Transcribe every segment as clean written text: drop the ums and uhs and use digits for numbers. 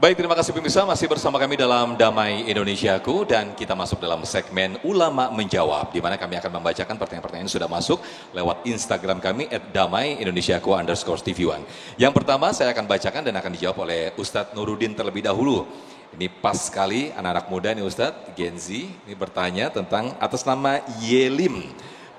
Baik, terima kasih pemirsa, masih bersama kami dalam Damai Indonesiaku dan kita masuk dalam segmen Ulama Menjawab, di mana kami akan membacakan pertanyaan-pertanyaan yang sudah masuk lewat Instagram kami @damaiindonesiaku_tv1. Yang pertama saya akan bacakan dan akan dijawab oleh Ustadz Nuruddin terlebih dahulu. Ini pas sekali anak-anak muda nih Ustadz, Gen Z, ini bertanya tentang atas nama Yelim.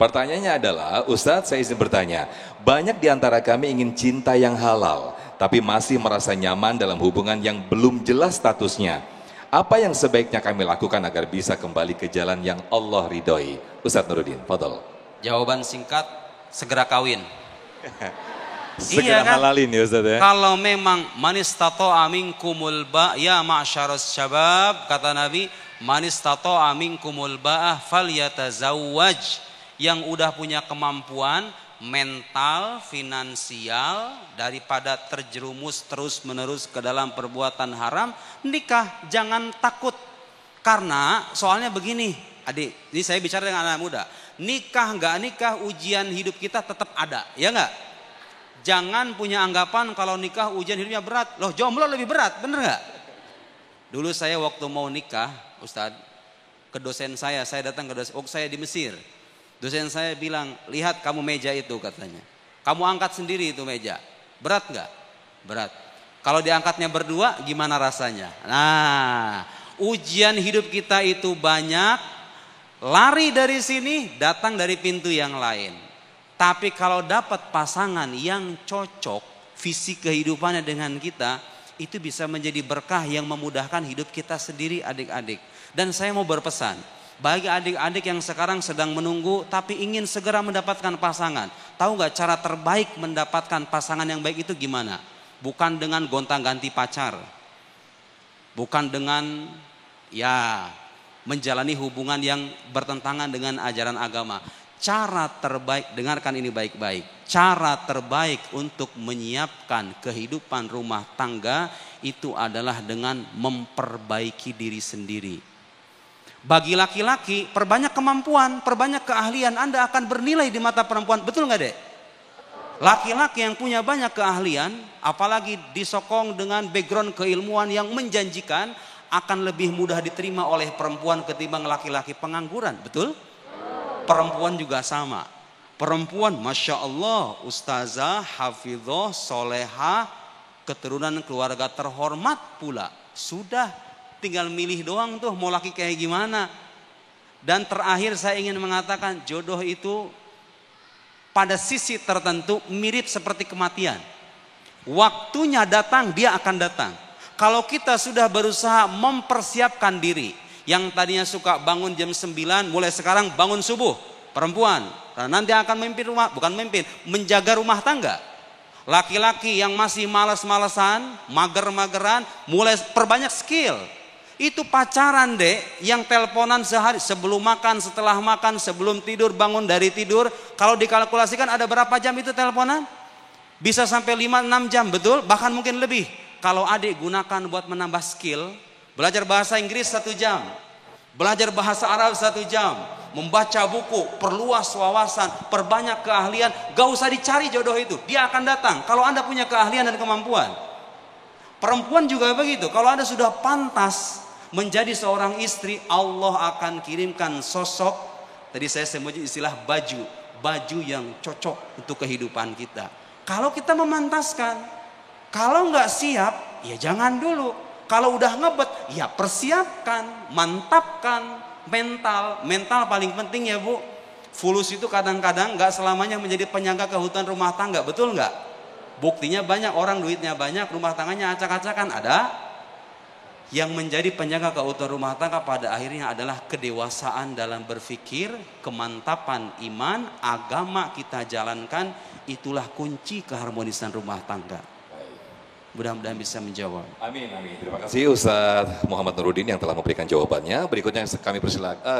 Pertanyaannya adalah, Ustadz saya izin bertanya, banyak di antara kami ingin cinta yang halal, tapi masih merasa nyaman dalam hubungan yang belum jelas statusnya. Apa yang sebaiknya kami lakukan agar bisa kembali ke jalan yang Allah ridhoi? Ustadz Nuruddin, fadhol. Jawaban singkat, segera kawin. Segera kan? halalin ya Ustadz ya. Kalau memang manis tato'a minkumul ba' ya ma'syarus syabab, kata Nabi, manis tato'a minkumul ba'ah falyatazawwaj. Yang udah punya kemampuan mental, finansial, daripada terjerumus terus menerus ke dalam perbuatan haram, nikah, jangan takut. Karena soalnya begini, adik, ini saya bicara dengan anak muda, nikah nggak nikah ujian hidup kita tetap ada, ya nggak? Jangan punya anggapan kalau nikah ujian hidupnya berat, loh jomblo lebih berat, bener nggak? Dulu saya waktu mau nikah, Ustadz, ke dosen saya datang ke dosen, saya di Mesir. Dosen saya bilang, lihat kamu meja itu katanya. Kamu angkat sendiri itu meja. Berat nggak? Berat. Kalau diangkatnya berdua gimana rasanya? Nah, ujian hidup kita itu banyak. Lari dari sini, datang dari pintu yang lain. Tapi kalau dapat pasangan yang cocok, visi kehidupannya dengan kita, itu bisa menjadi berkah yang memudahkan hidup kita sendiri adik-adik. Dan saya mau berpesan, bagi adik-adik yang sekarang sedang menunggu tapi ingin segera mendapatkan pasangan, tahu nggak cara terbaik mendapatkan pasangan yang baik itu gimana? Bukan dengan gonta-ganti pacar, bukan dengan menjalani hubungan yang bertentangan dengan ajaran agama. Cara terbaik, dengarkan ini baik-baik, cara terbaik untuk menyiapkan kehidupan rumah tangga itu adalah dengan memperbaiki diri sendiri. Bagi laki-laki, perbanyak kemampuan, perbanyak keahlian, Anda akan bernilai di mata perempuan. Betul nggak dek? Laki-laki yang punya banyak keahlian, apalagi disokong dengan background keilmuan yang menjanjikan, akan lebih mudah diterima oleh perempuan ketimbang laki-laki pengangguran. Betul? Perempuan juga sama. Perempuan, Masya Allah, ustazah, hafidhoh, soleha, keturunan keluarga terhormat pula. Sudah. Tinggal milih doang tuh mau laki kayak gimana. Dan terakhir saya ingin mengatakan jodoh itu pada sisi tertentu mirip seperti kematian. Waktunya datang, dia akan datang. Kalau kita sudah berusaha mempersiapkan diri, yang tadinya suka bangun jam 9, mulai sekarang bangun subuh, perempuan. Nah, nanti akan memimpin rumah, bukan memimpin, menjaga rumah tangga. Laki-laki yang masih malas-malesan, mager-mageran, mulai perbanyak skill. Itu pacaran dek, yang teleponan sehari, sebelum makan, setelah makan, sebelum tidur, bangun dari tidur. Kalau dikalkulasikan ada berapa jam itu teleponan? Bisa sampai 5-6 jam, betul? Bahkan mungkin lebih. Kalau adik gunakan buat menambah skill, belajar bahasa Inggris 1 jam, belajar bahasa Arab 1 jam, membaca buku, perluas wawasan, perbanyak keahlian, gak usah dicari jodoh itu, dia akan datang. Kalau Anda punya keahlian dan kemampuan. Perempuan juga begitu, kalau Anda sudah pantas menjadi seorang istri, Allah akan kirimkan sosok, tadi saya sebut istilah baju yang cocok untuk kehidupan kita. Kalau kita memantaskan, kalau nggak siap, ya jangan dulu. Kalau udah ngebet, ya persiapkan, mantapkan mental paling penting ya Bu. Fulus itu kadang-kadang nggak selamanya menjadi penyangga keutuhan rumah tangga, betul nggak? Buktinya banyak orang duitnya banyak, rumah tangganya acak-acakan ada. Yang menjadi penjaga keutuhan rumah tangga pada akhirnya adalah kedewasaan dalam berpikir, kemantapan iman, agama kita jalankan, itulah kunci keharmonisan rumah tangga. Mudah-mudahan bisa menjawab. Amin, amin. Terima kasih Ustadz Muhammad Nuruddin yang telah memberikan jawabannya. Berikutnya kami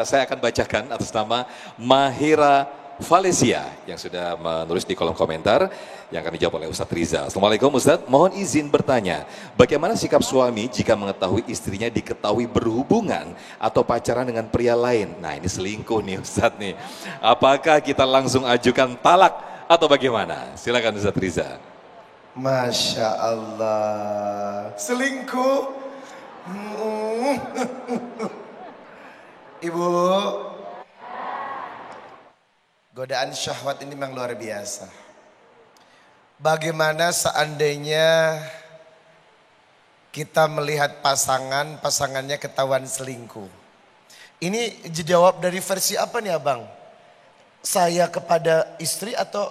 saya akan bacakan atas nama Mahira Valencia yang sudah menulis di kolom komentar yang akan dijawab oleh Ustadz Riza. Assalamualaikum Ustadz, mohon izin bertanya, bagaimana sikap suami jika mengetahui istrinya diketahui berhubungan atau pacaran dengan pria lain? Nah ini selingkuh nih Ustadz nih. Apakah kita langsung ajukan talak atau bagaimana? Silakan Ustadz Riza. Masya Allah. Selingkuh. Ibu, godaan syahwat ini memang luar biasa. Bagaimana seandainya kita melihat pasangannya ketahuan selingkuh. Ini dijawab dari versi apa nih abang? Saya kepada istri atau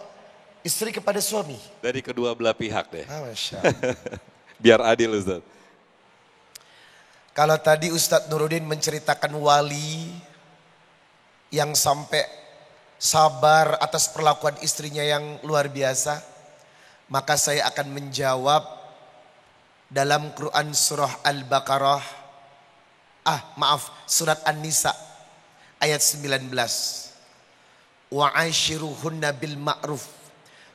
istri kepada suami? Dari kedua belah pihak deh. Masya Allah. Biar adil Ustaz. Kalau tadi Ustadz Nuruddin menceritakan wali yang sampai sabar atas perlakuan istrinya yang luar biasa, maka saya akan menjawab dalam Quran surah Al-Baqarah, surat An-Nisa ayat 19. Wa ashiruhunna bil ma'ruf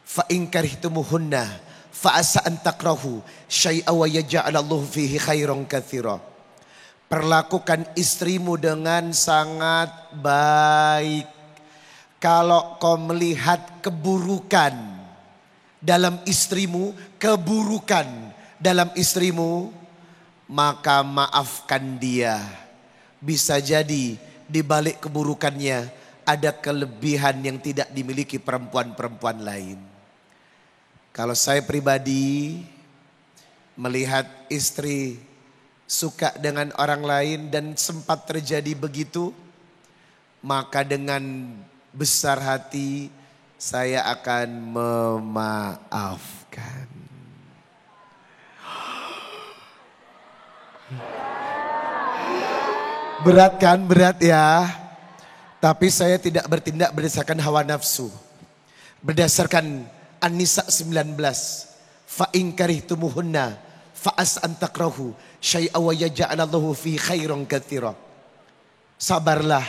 fa in karihtumuhunna fa asa an takrahu syai'a wa yaj'alallahu fihi khairan katsira. Perlakukan istrimu dengan sangat baik. Kalau kau melihat keburukan dalam istrimu, maka maafkan dia. Bisa jadi di balik keburukannya ada kelebihan yang tidak dimiliki perempuan-perempuan lain. Kalau saya pribadi melihat istri suka dengan orang lain dan sempat terjadi begitu, maka dengan besar hati saya akan memaafkan. Berat kan? Berat ya. Tapi saya tidak bertindak berdasarkan hawa nafsu. Berdasarkan An-Nisa 19. Fa in karihtumuhunna fa as an takrahu syai'a wa yaj'alallahu fi khairan katsira. Sabarlah,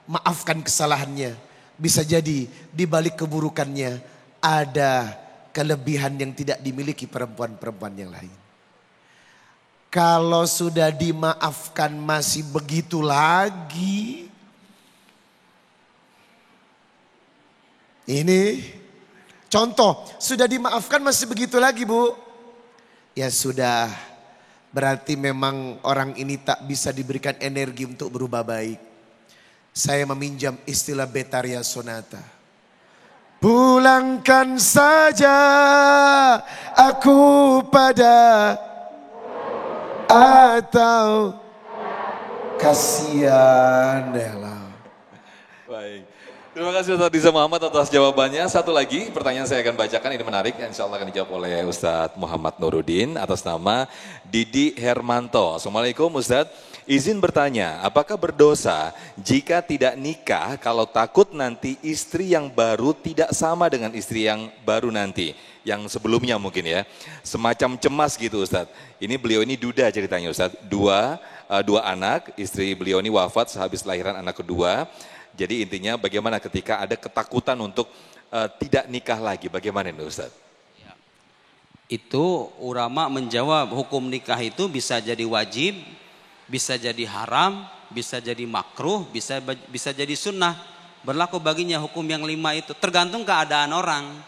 maafkan kesalahannya. Bisa jadi di balik keburukannya ada kelebihan yang tidak dimiliki perempuan-perempuan yang lain. Kalau sudah dimaafkan masih begitu lagi, ini contoh, sudah dimaafkan masih begitu lagi Bu. Ya sudah, berarti memang orang ini tak bisa diberikan energi untuk berubah baik. Saya meminjam istilah Betaria Sonata. Pulangkan saja aku pada atau kasihan lah. Baik. Terima kasih Ustaz Diza Muhammad atas jawabannya. Satu lagi pertanyaan saya akan bacakan, ini menarik. Insya Allah akan dijawab oleh Ustadz Muhammad Nuruddin atas nama Didi Hermanto. Assalamualaikum Ustadz. Izin bertanya, apakah berdosa jika tidak nikah kalau takut nanti istri yang baru tidak sama dengan istri yang baru nanti? Yang sebelumnya mungkin ya. Semacam cemas gitu Ustadz. Ini beliau ini duda ceritanya Ustadz. Dua anak, istri beliau ini wafat sehabis lahiran anak kedua. Jadi intinya bagaimana ketika ada ketakutan untuk tidak nikah lagi, bagaimana ini Ustaz? Ya. Itu ulama menjawab hukum nikah itu bisa jadi wajib, bisa jadi haram, bisa jadi makruh, bisa jadi sunnah. Berlaku baginya hukum yang 5 itu, tergantung keadaan orang.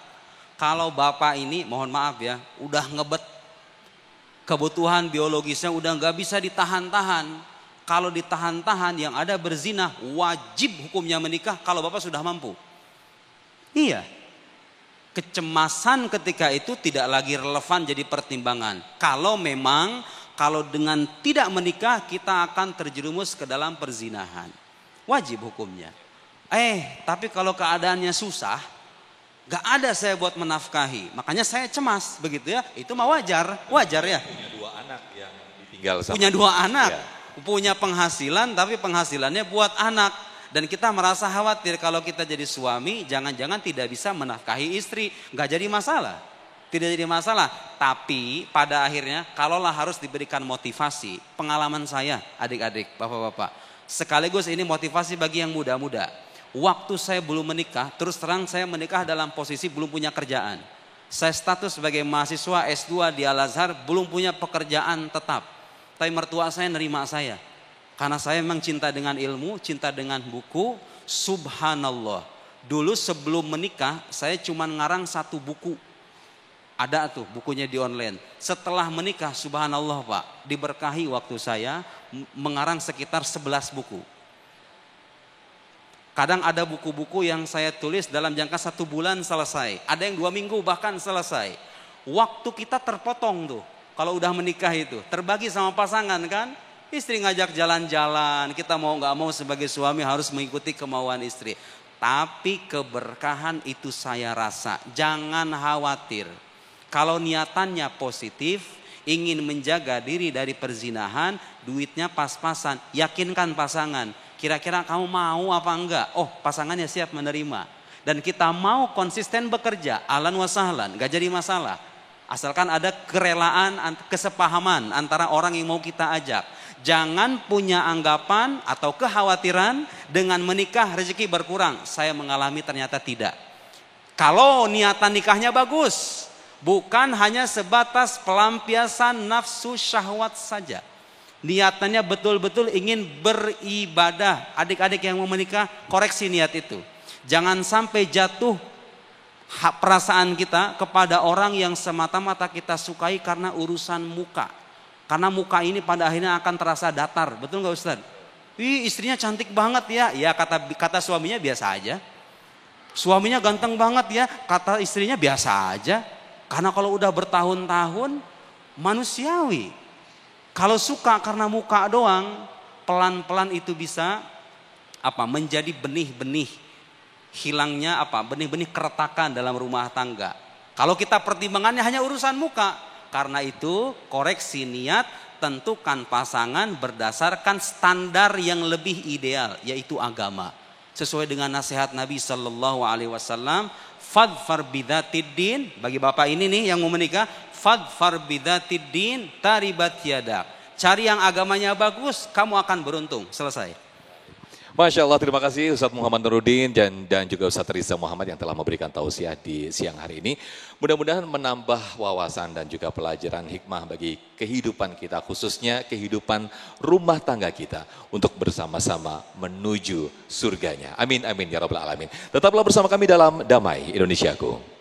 Kalau bapak ini, mohon maaf ya, udah ngebet, kebutuhan biologisnya udah nggak bisa ditahan-tahan. Kalau ditahan-tahan yang ada berzina, wajib hukumnya menikah kalau bapak sudah mampu. Iya. Kecemasan ketika itu tidak lagi relevan jadi pertimbangan. Kalau dengan tidak menikah kita akan terjerumus ke dalam perzinahan. Wajib hukumnya. Tapi kalau keadaannya susah, gak ada saya buat menafkahi. Makanya saya cemas begitu ya. Itu mah wajar ya. Punya 2 anak yang ditinggal sama. Punya 2 anak. Ya. Punya penghasilan tapi penghasilannya buat anak. Dan kita merasa khawatir kalau kita jadi suami jangan-jangan tidak bisa menafkahi istri. Gak jadi masalah. Tidak jadi masalah. Tapi pada akhirnya kalaulah harus diberikan motivasi. Pengalaman saya adik-adik, bapak-bapak. Sekaligus ini motivasi bagi yang muda-muda. Waktu saya belum menikah, terus terang saya menikah dalam posisi belum punya kerjaan. Saya status sebagai mahasiswa S2 di Al-Azhar, belum punya pekerjaan tetap. Tapi mertua saya nerima saya. Karena saya memang cinta dengan ilmu, cinta dengan buku. Subhanallah. Dulu sebelum menikah, saya cuma ngarang 1 buku. Ada tuh bukunya di online. Setelah menikah, subhanallah Pak, diberkahi waktu saya mengarang sekitar 11 buku. Kadang ada buku-buku yang saya tulis dalam jangka 1 bulan selesai. Ada yang 2 minggu bahkan selesai. Waktu kita terpotong tuh. Kalau udah menikah itu. Terbagi sama pasangan kan. Istri ngajak jalan-jalan. Kita mau gak mau sebagai suami harus mengikuti kemauan istri. Tapi keberkahan itu saya rasa. Jangan khawatir. Kalau niatannya positif, ingin menjaga diri dari perzinahan, duitnya pas-pasan, yakinkan pasangan. Kira-kira kamu mau apa enggak? Oh, pasangannya siap menerima. Dan kita mau konsisten bekerja, ahlan wa sahlan, gak jadi masalah. Asalkan ada kerelaan, kesepahaman antara orang yang mau kita ajak. Jangan punya anggapan atau kekhawatiran dengan menikah rezeki berkurang. Saya mengalami ternyata tidak. Kalau niatan nikahnya bagus, bukan hanya sebatas pelampiasan nafsu syahwat saja. Niatannya betul-betul ingin beribadah. Adik-adik yang mau menikah, koreksi niat itu. Jangan sampai jatuh perasaan kita kepada orang yang semata-mata kita sukai karena urusan muka. Karena muka ini pada akhirnya akan terasa datar. Betul gak Ustaz? Ih, istrinya cantik banget ya. Ya kata suaminya biasa aja. Suaminya ganteng banget ya. Kata istrinya biasa aja. Karena kalau udah bertahun-tahun manusiawi. Kalau suka karena muka doang, pelan-pelan itu bisa menjadi benih-benih hilangnya benih-benih keretakan dalam rumah tangga. Kalau kita pertimbangannya hanya urusan muka, karena itu koreksi niat, tentukan pasangan berdasarkan standar yang lebih ideal, yaitu agama. Sesuai dengan nasihat Nabi Sallallahu Alaihi Wasallam, fadfar bidzatiddin, bagi bapak ini nih yang mau menikah, fadfar bidzatiddin taribat yadak. Cari yang agamanya bagus, kamu akan beruntung. Selesai. Masya Allah, terima kasih Ustadz Muhammad Nuruddin dan juga Ustadz Riza Muhammad yang telah memberikan tausiah di siang hari ini. Mudah-mudahan menambah wawasan dan juga pelajaran hikmah bagi kehidupan kita, khususnya kehidupan rumah tangga kita untuk bersama-sama menuju surganya. Amin, amin, ya rabbal alamin. Tetaplah bersama kami dalam Damai Indonesiaku.